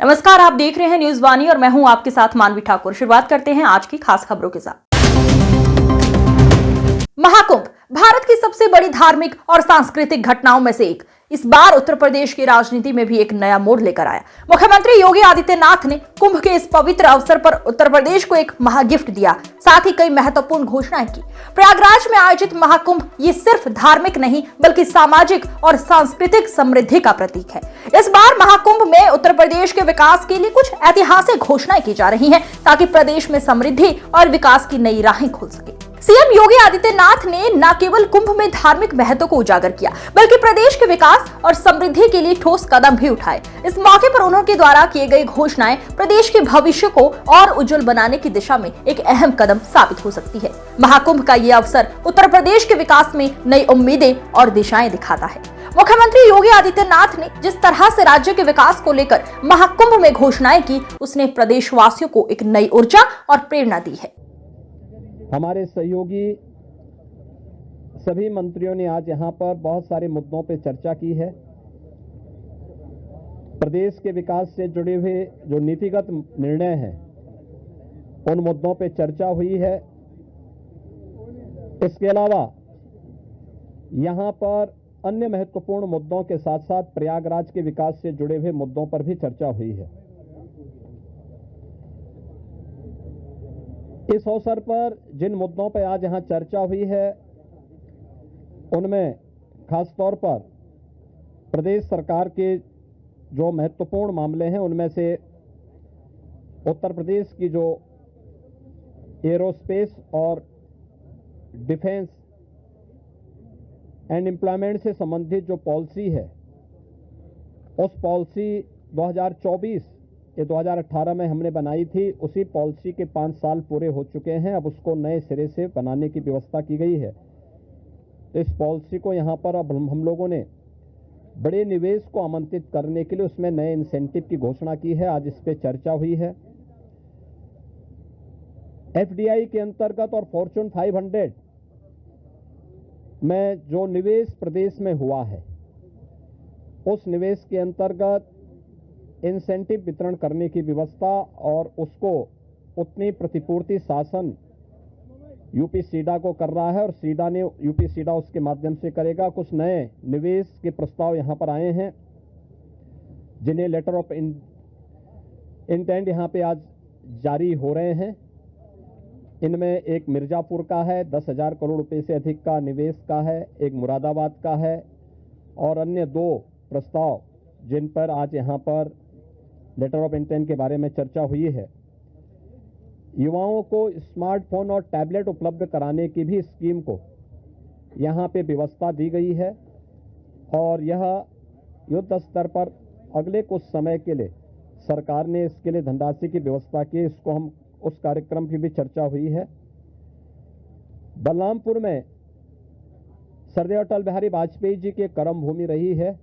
नमस्कार, आप देख रहे हैं न्यूज वाणी और मैं हूं आपके साथ मानवी ठाकुर। शुरुआत करते हैं आज की खास खबरों के साथ। महाकुंभ भारत की सबसे बड़ी धार्मिक और सांस्कृतिक घटनाओं में से एक इस बार उत्तर प्रदेश की राजनीति में भी एक नया मोड़ लेकर आया। मुख्यमंत्री योगी आदित्यनाथ ने कुंभ के इस पवित्र अवसर पर उत्तर प्रदेश को एक महागिफ्ट दिया, साथ ही कई महत्वपूर्ण घोषणाएं की। प्रयागराज में आयोजित महाकुंभ ये सिर्फ धार्मिक नहीं बल्कि सामाजिक और सांस्कृतिक समृद्धि का प्रतीक है। इस बार महाकुंभ में उत्तर प्रदेश के विकास के लिए कुछ ऐतिहासिक घोषणाएं की जा रही हैं ताकि प्रदेश में समृद्धि और विकास की नई राहें खुल सके। सीएम योगी आदित्यनाथ ने न केवल कुंभ में धार्मिक महत्व को उजागर किया बल्कि प्रदेश के विकास और समृद्धि के लिए ठोस कदम भी उठाए। इस मौके पर उनके द्वारा किए गए घोषणाएं प्रदेश के भविष्य को और उज्जवल बनाने की दिशा में एक अहम कदम साबित हो सकती है। महाकुंभ का ये अवसर उत्तर प्रदेश के विकास में नई उम्मीदें और दिशाएं दिखाता है। मुख्यमंत्री योगी आदित्यनाथ ने जिस तरह से राज्य के विकास को लेकर महाकुंभ में घोषणाएं की, उसने प्रदेशवासियों को एक नई ऊर्जा और प्रेरणा दी है। हमारे सहयोगी सभी मंत्रियों ने आज यहाँ पर बहुत सारे मुद्दों पर चर्चा की है। प्रदेश के विकास से जुड़े हुए जो नीतिगत निर्णय हैं उन मुद्दों पर चर्चा हुई है। इसके अलावा यहाँ पर अन्य महत्वपूर्ण मुद्दों के साथ साथ प्रयागराज के विकास से जुड़े हुए मुद्दों पर भी चर्चा हुई है। इस अवसर पर जिन मुद्दों पर आज यहाँ चर्चा हुई है उनमें खासतौर पर प्रदेश सरकार के जो महत्वपूर्ण मामले हैं उनमें से उत्तर प्रदेश की जो एरोस्पेस और डिफेंस एंड एम्प्लॉयमेंट से संबंधित जो पॉलिसी है उस पॉलिसी 2018 में हमने बनाई थी, उसी पॉलिसी के 5 साल पूरे हो चुके हैं। अब उसको नए सिरे से बनाने की व्यवस्था की गई है। इस पॉलिसी को यहाँ पर अब हम लोगों ने बड़े निवेश को आमंत्रित करने के लिए उसमें नए इंसेंटिव की घोषणा की है। आज इस पर चर्चा हुई है। एफडीआई के अंतर्गत और फॉर्च्यून 500 में जो निवेश प्रदेश में हुआ है उस निवेश के अंतर्गत इंसेंटिव वितरण करने की व्यवस्था और उसको उतनी प्रतिपूर्ति शासन यूपी सीडा को कर रहा है और यूपी सीडा उसके माध्यम से करेगा। कुछ नए निवेश के प्रस्ताव यहां पर आए हैं जिन्हें लेटर ऑफ इंटेंट यहां पे आज जारी हो रहे हैं। इनमें एक मिर्जापुर का है, 10,000 करोड़ रुपए से अधिक का निवेश का है, एक मुरादाबाद का है और अन्य 2 प्रस्ताव जिन पर आज यहां पर लेटर ऑफ इंटेंट के बारे में चर्चा हुई है। युवाओं को स्मार्टफोन और टैबलेट उपलब्ध कराने की भी स्कीम को यहाँ पे व्यवस्था दी गई है और यह युद्ध स्तर पर अगले कुछ समय के लिए सरकार ने इसके लिए धनराशि की व्यवस्था की। इसको हम उस कार्यक्रम की भी चर्चा हुई है। बलरामपुर में सरदार अटल बिहारी वाजपेयी जी की कर्म भूमि रही है।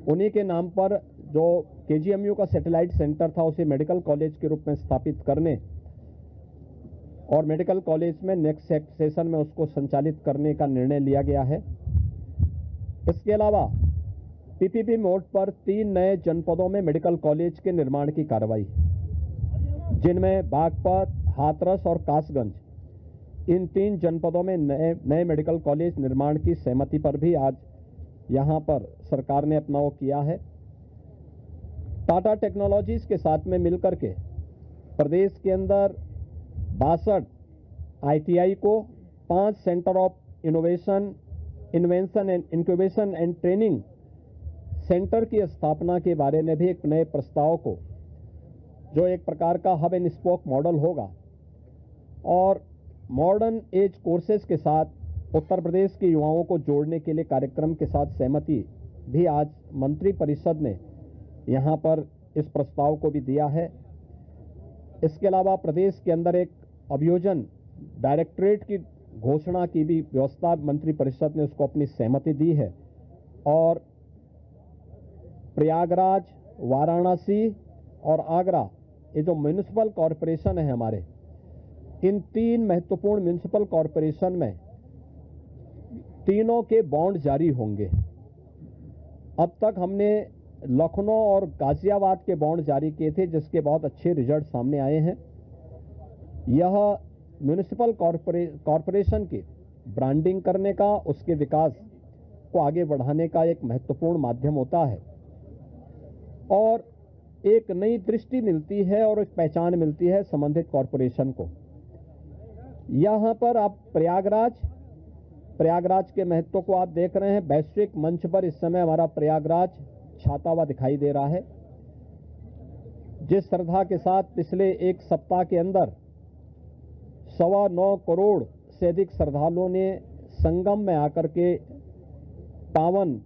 उन्हीं के नाम पर जो केजीएमयू का सैटेलाइट सेंटर था उसे मेडिकल कॉलेज के रूप में स्थापित करने और मेडिकल कॉलेज में नेक्स्ट सेशन में उसको संचालित करने का निर्णय लिया गया है। इसके अलावा पीपीपी मोड पर 3 नए जनपदों में मेडिकल कॉलेज के निर्माण की कार्रवाई, जिनमें बागपत, हाथरस और कासगंज, इन 3 जनपदों में नए मेडिकल कॉलेज निर्माण की सहमति पर भी आज यहाँ पर सरकार ने अपना वो किया है। टाटा टेक्नोलॉजीज के साथ में मिलकर के प्रदेश के अंदर 62 आईटीआई को 5 centre of innovation, invention and incubation and training centre की स्थापना के बारे में भी एक नए प्रस्ताव को, जो एक प्रकार का हब एंड स्पोक मॉडल होगा और मॉडर्न एज कोर्सेज के साथ उत्तर प्रदेश के युवाओं को जोड़ने के लिए कार्यक्रम के साथ सहमति भी आज मंत्री परिषद ने यहाँ पर इस प्रस्ताव को भी दिया है। इसके अलावा प्रदेश के अंदर एक अभियोजन डायरेक्टरेट की घोषणा की भी व्यवस्था मंत्री परिषद ने उसको अपनी सहमति दी है और प्रयागराज, वाराणसी और आगरा, ये जो म्यूनिसिपल कॉरपोरेशन है हमारे, इन 3 महत्वपूर्ण म्यूनिसिपल कॉरपोरेशन में तीनों के बॉन्ड जारी होंगे। अब तक हमने लखनऊ और गाजियाबाद के बॉन्ड जारी किए थे, जिसके बहुत अच्छे रिजल्ट सामने आए हैं। यह म्यूनिसिपल कॉरपोरेशन के ब्रांडिंग करने का, उसके विकास को आगे बढ़ाने का एक महत्वपूर्ण माध्यम होता है और एक नई दृष्टि मिलती है और एक पहचान मिलती है संबंधित कॉरपोरेशन को। यहाँ पर आप प्रयागराज के महत्व को आप देख रहे हैं। वैश्विक मंच पर इस समय हमारा प्रयागराज छाता हुआ दिखाई दे रहा है। जिस श्रद्धा के साथ पिछले एक सप्ताह के अंदर 9.25 करोड़ से अधिक श्रद्धालुओं ने संगम में आकर के पावन